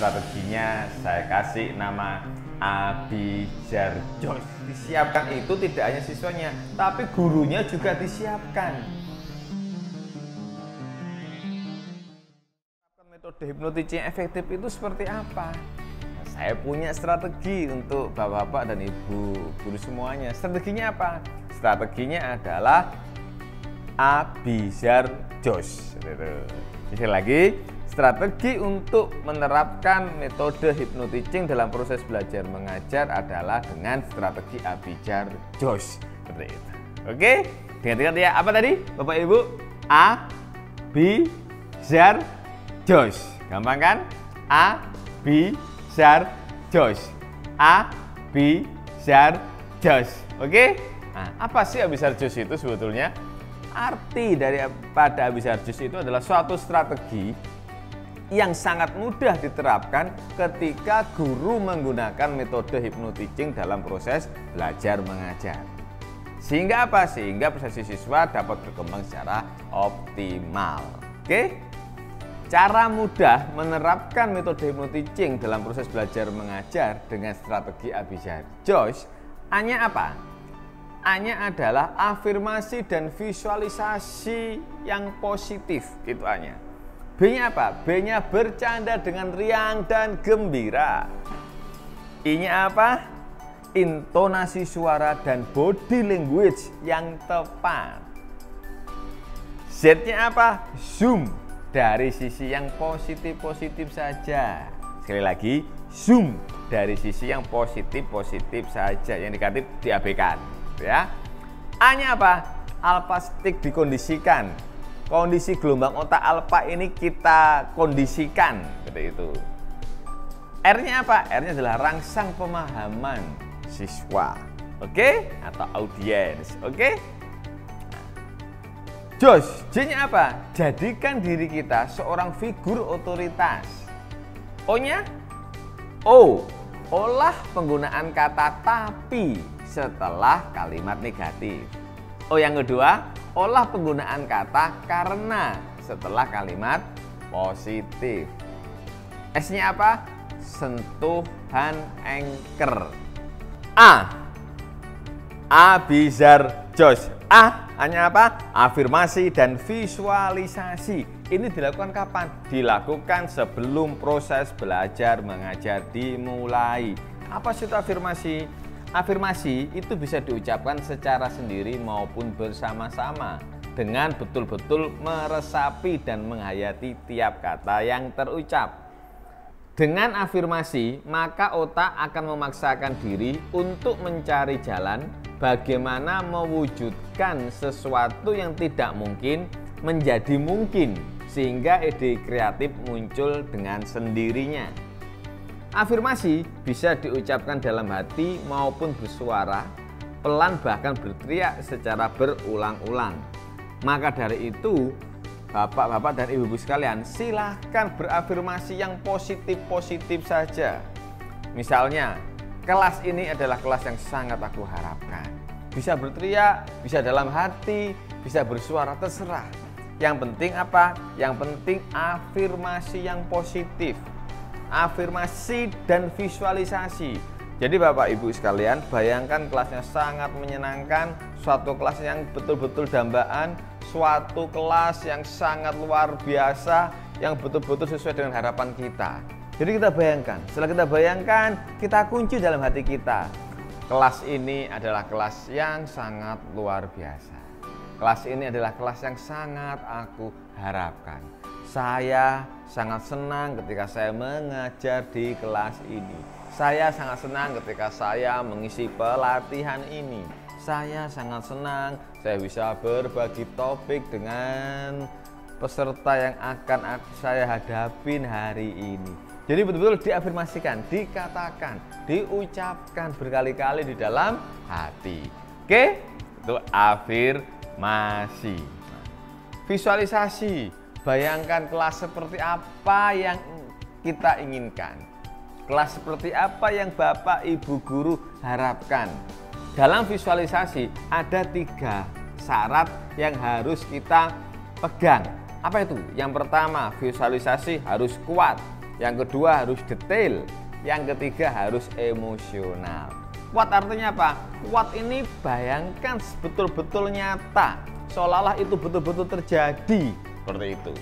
strateginya saya kasih nama Abizar Josh. Disiapkan itu tidak hanya siswanya, tapi gurunya juga disiapkan. Metode hipnotis yang efektif itu seperti apa? Nah, saya punya strategi untuk bapak-bapak dan ibu guru semuanya. Strateginya apa? Strateginya adalah Abizar Josh. Sekali lagi, strategi untuk menerapkan metode hypnoteaching dalam proses belajar mengajar adalah dengan strategi Abizar Josh. Seperti itu. Oke? Ingat-ingat ya, apa tadi Bapak Ibu? Abizar Josh. Gampang kan? Abizar Josh. Abizar Josh. Oke? Nah, apa sih Abizar Josh itu sebetulnya? Arti daripada Abizar Josh itu adalah suatu strategi yang sangat mudah diterapkan ketika guru menggunakan metode hypnoteaching dalam proses belajar mengajar. Sehingga apa? Sehingga prestasi siswa dapat berkembang secara optimal. Oke? Cara mudah menerapkan metode hypnoteaching dalam proses belajar mengajar dengan strategi Abizar Josh hanya apa? A-nya adalah afirmasi dan visualisasi yang positif, itu A-nya. B-nya apa? B-nya bercanda dengan riang dan gembira. I-nya apa? Intonasi suara dan body language yang tepat. Z-nya apa? Zoom dari sisi yang positif-positif saja. Sekali lagi, zoom dari sisi yang positif-positif saja. Yang negatif diabaikan. Ya. A-nya apa? Alpha stick dikondisikan. Kondisi gelombang otak alfa ini kita kondisikan, seperti itu. R-nya apa? R-nya adalah rangsang pemahaman siswa. Oke? Atau audiens. Oke? Josh, J-nya apa? Jadikan diri kita seorang figur otoritas. O-nya? O. Olah penggunaan kata tapi setelah kalimat negatif. O yang kedua, olah penggunaan kata karena setelah kalimat positif. S-nya apa? Sentuhan anchor. A. Abizar Josh. A hanya apa? Afirmasi dan visualisasi. Ini dilakukan kapan? Dilakukan sebelum proses belajar mengajar dimulai. Apa sih itu afirmasi? Afirmasi itu bisa diucapkan secara sendiri maupun bersama-sama dengan betul-betul meresapi dan menghayati tiap kata yang terucap. Dengan afirmasi, maka otak akan memaksakan diri untuk mencari jalan bagaimana mewujudkan sesuatu yang tidak mungkin menjadi mungkin, sehingga ide kreatif muncul dengan sendirinya. Afirmasi bisa diucapkan dalam hati maupun bersuara, pelan bahkan berteriak secara berulang-ulang. Maka dari itu, bapak-bapak dan ibu-ibu sekalian, silahkan berafirmasi yang positif-positif saja. Misalnya, kelas ini adalah kelas yang sangat aku harapkan. Bisa berteriak, bisa dalam hati, bisa bersuara, terserah. Yang penting apa? Yang penting afirmasi yang positif. Afirmasi dan visualisasi. Jadi Bapak Ibu sekalian, bayangkan kelasnya sangat menyenangkan, suatu kelas yang betul-betul dambaan, suatu kelas yang sangat luar biasa, yang betul-betul sesuai dengan harapan kita. Jadi kita bayangkan, setelah kita bayangkan, kita kunci dalam hati kita. Kelas ini adalah kelas yang sangat luar biasa. Kelas ini adalah kelas yang sangat aku harapkan. Saya sangat senang ketika saya mengajar di kelas ini. Saya sangat senang ketika saya mengisi pelatihan ini. Saya sangat senang saya bisa berbagi topik dengan peserta yang akan saya hadapin hari ini. Jadi betul-betul diafirmasikan, dikatakan, diucapkan berkali-kali di dalam hati. Oke? Itu afirmasi. Visualisasi. Bayangkan kelas seperti apa yang kita inginkan. Kelas seperti apa yang Bapak Ibu guru harapkan. Dalam visualisasi ada 3 syarat yang harus kita pegang. Apa itu? Yang pertama, visualisasi harus kuat. Yang kedua harus detail. Yang ketiga harus emosional. Kuat artinya apa? Kuat ini bayangkan betul-betul nyata, seolah-olah itu betul-betul terjadi, seperti itu.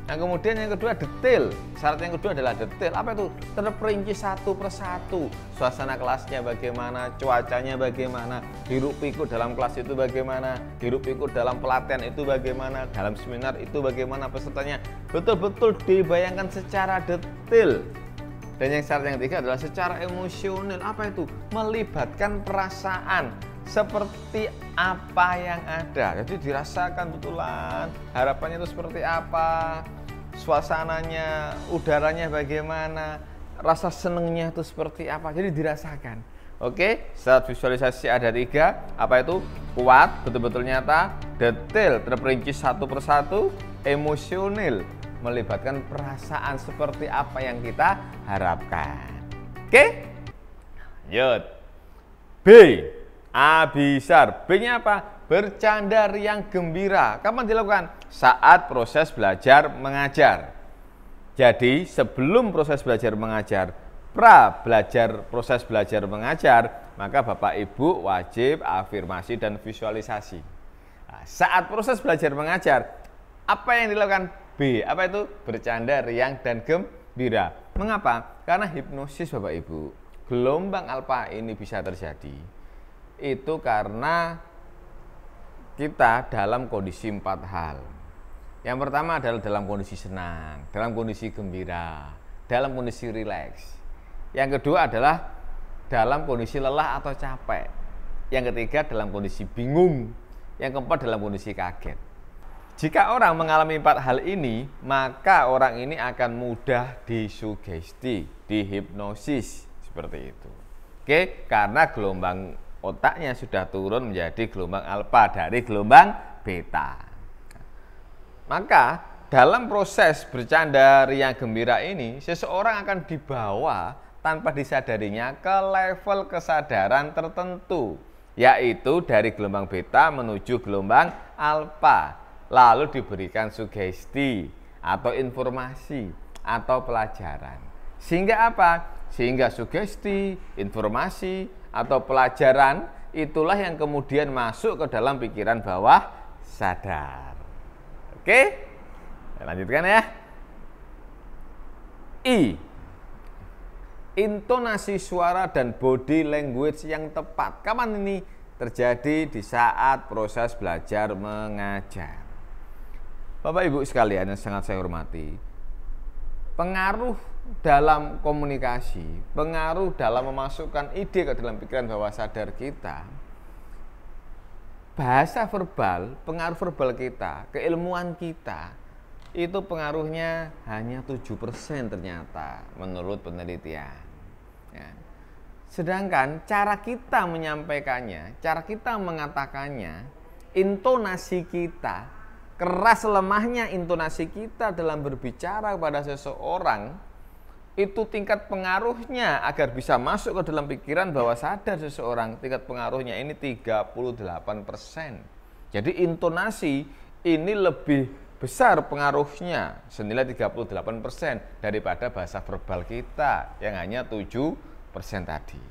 Yang kemudian yang kedua detail. Syarat yang kedua adalah detail. Apa itu? Terperinci satu persatu. Suasana kelasnya bagaimana, cuacanya bagaimana, hiruk pikuk dalam kelas itu bagaimana, hiruk pikuk dalam pelatihan itu bagaimana, dalam seminar itu bagaimana pesertanya. Betul-betul dibayangkan secara detail. Dan yang syarat yang ketiga adalah secara emosional. Apa itu? Melibatkan perasaan seperti apa yang ada. Jadi dirasakan betulan harapannya itu seperti apa, suasananya, udaranya bagaimana, rasa senengnya itu seperti apa. Jadi dirasakan. Oke, syarat visualisasi ada 3. Apa itu? Kuat, betul-betul nyata, detail, terperinci satu persatu, emosional, melibatkan perasaan seperti apa yang kita harapkan. Oke? Lanjut. B. Abisar. B-nya apa? Bercanda riang gembira. Kapan dilakukan? Saat proses belajar mengajar. Jadi sebelum proses belajar mengajar, proses belajar mengajar, maka Bapak Ibu wajib afirmasi dan visualisasi. Nah, saat proses belajar mengajar, apa yang dilakukan? B. Apa itu? Bercanda riang dan gembira. Mengapa? Karena hipnosis Bapak Ibu, gelombang alfa ini bisa terjadi itu karena kita dalam kondisi 4 hal. Yang pertama adalah dalam kondisi senang, dalam kondisi gembira, dalam kondisi rileks. Yang kedua adalah dalam kondisi lelah atau capek. Yang ketiga dalam kondisi bingung. Yang keempat dalam kondisi kaget. Jika orang mengalami 4 hal ini, maka orang ini akan mudah disugesti, dihipnosis, seperti itu. Oke, karena gelombang otaknya sudah turun menjadi gelombang alfa dari gelombang beta. Maka dalam proses bercanda riang gembira ini, seseorang akan dibawa tanpa disadarinya ke level kesadaran tertentu, yaitu dari gelombang beta menuju gelombang alfa. Lalu diberikan sugesti atau informasi atau pelajaran. Sehingga apa? Sehingga sugesti, informasi atau pelajaran itulah yang kemudian masuk ke dalam pikiran bawah sadar. Oke? Lanjutkan ya. I. Intonasi suara dan body language yang tepat. Kapan ini terjadi? Di saat proses belajar mengajar. Bapak Ibu sekalian yang sangat saya hormati, pengaruh dalam komunikasi, pengaruh dalam memasukkan ide ke dalam pikiran bawah sadar kita, bahasa verbal, pengaruh verbal kita, keilmuan kita, itu pengaruhnya hanya 7% ternyata menurut penelitian. Ya. Sedangkan cara kita menyampaikannya, cara kita mengatakannya, intonasi kita, keras lemahnya intonasi kita dalam berbicara kepada seseorang, itu tingkat pengaruhnya agar bisa masuk ke dalam pikiran bawah sadar seseorang, tingkat pengaruhnya ini 38%. Jadi intonasi ini lebih besar pengaruhnya, senilai 38% daripada bahasa verbal kita yang hanya 7% tadi.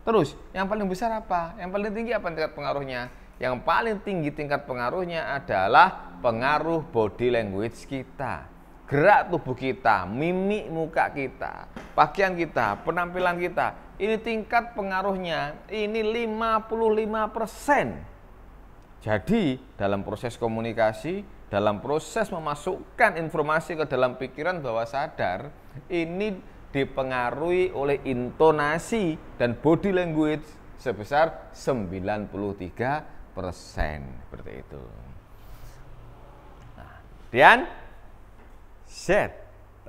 Terus yang paling besar apa? Yang paling tinggi apa tingkat pengaruhnya? Yang paling tinggi tingkat pengaruhnya adalah pengaruh body language kita, gerak tubuh kita, mimik muka kita, pakaian kita, penampilan kita. Ini tingkat pengaruhnya ini 55%. Jadi dalam proses komunikasi, dalam proses memasukkan informasi ke dalam pikiran bawah sadar, ini dipengaruhi oleh intonasi dan body language sebesar 93%. Seperti itu. Nah, kemudian Z.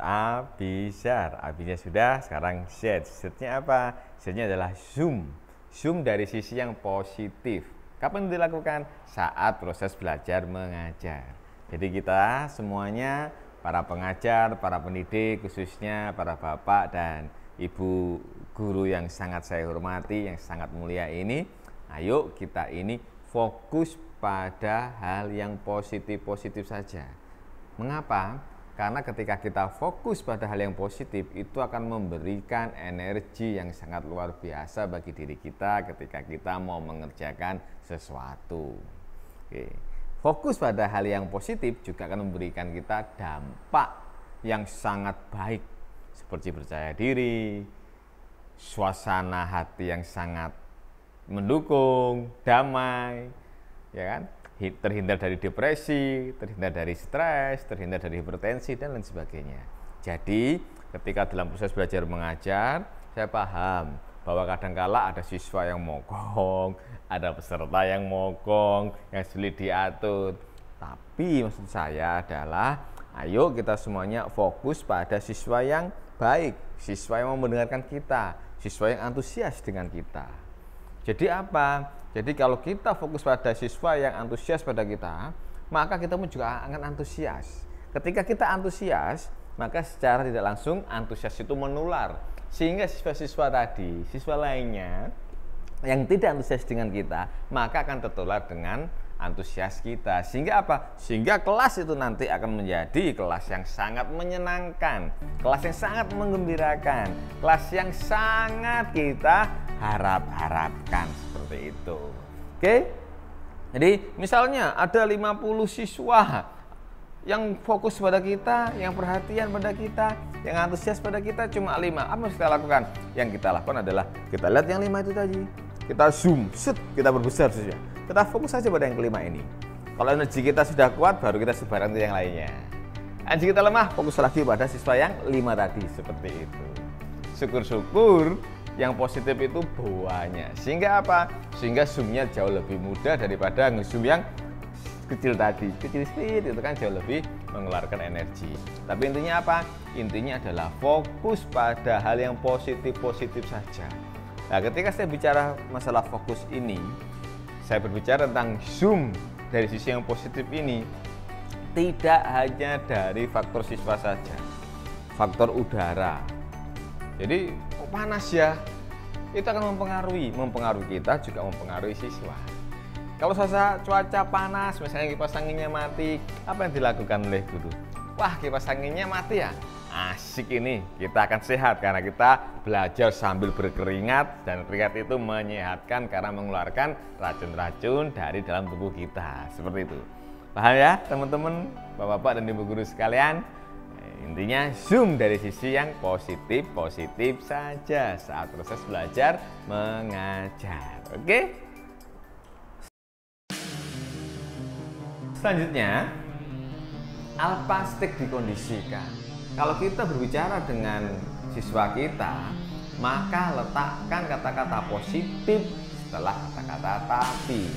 Abisar. Abisnya sudah, sekarang Z. Z-nya apa? Z-nya adalah zoom. Zoom dari sisi yang positif. Kapan dilakukan? Saat proses belajar mengajar. Jadi kita semuanya, para pengajar, para pendidik, khususnya para bapak dan ibu guru yang sangat saya hormati, yang sangat mulia ini, ayo kita ini fokus pada hal yang positif-positif saja. Mengapa? Karena ketika kita fokus pada hal yang positif, itu akan memberikan energi yang sangat luar biasa bagi diri kita ketika kita mau mengerjakan sesuatu. Oke. Fokus pada hal yang positif juga akan memberikan kita dampak yang sangat baik, seperti percaya diri, suasana hati yang sangat mendukung, damai, ya kan? Terhindar dari depresi, terhindar dari stres, terhindar dari hipertensi, dan lain sebagainya. Jadi, ketika dalam proses belajar mengajar, saya paham bahwa kadangkala ada siswa yang mogok, ada peserta yang mogok, yang sulit diatur. Tapi maksud saya adalah, ayo kita semuanya fokus pada siswa yang baik, siswa yang mau mendengarkan kita, siswa yang antusias dengan kita. Jadi apa? Jadi kalau kita fokus pada siswa yang antusias pada kita, maka kita pun juga akan antusias. Ketika kita antusias, maka secara tidak langsung antusias itu menular. Sehingga siswa-siswa tadi, siswa lainnya yang tidak antusias dengan kita, maka akan tertular dengan antusias kita. Sehingga apa? Sehingga kelas itu nanti akan menjadi kelas yang sangat menyenangkan, kelas yang sangat menggembirakan, kelas yang sangat kita harapkan seperti itu. Oke? Jadi misalnya ada 50 siswa yang fokus pada kita, yang perhatian pada kita, yang antusias pada kita cuma 5. Apa yang kita lakukan? Yang kita lakukan adalah kita lihat yang 5 itu tadi. Kita zoom, set, kita berbesar saja. Kita fokus saja pada yang kelima ini. Kalau energi kita sudah kuat, baru kita sebarkan ke yang lainnya. Energi kita lemah, fokus lagi pada siswa yang 5 tadi, seperti itu. Syukur-syukur yang positif itu banyak. Sehingga apa? Sehingga zoomnya jauh lebih mudah daripada nge-zoom yang kecil tadi. Kecil sedikit itu kan jauh lebih mengeluarkan energi. Tapi intinya apa? Intinya adalah fokus pada hal yang positif-positif saja. Nah, ketika saya bicara masalah fokus ini, saya berbicara tentang zoom dari sisi yang positif ini, tidak hanya dari faktor siswa saja, faktor udara. Jadi panas ya, itu akan mempengaruhi kita, juga mempengaruhi siswa. Kalau cuaca panas, misalnya kipas anginnya mati, apa yang dilakukan oleh guru? Wah, kipas anginnya mati ya? Asik ini, kita akan sehat karena kita belajar sambil berkeringat, dan keringat itu menyehatkan karena mengeluarkan racun-racun dari dalam tubuh kita. Seperti itu. Paham ya teman-teman, bapak-bapak dan ibu guru sekalian? Intinya zoom dari sisi yang positif-positif saja saat proses belajar mengajar. Oke? Selanjutnya, alpastik dikondisikan. Kalau kita berbicara dengan siswa kita, maka letakkan kata-kata positif setelah kata-kata tapi.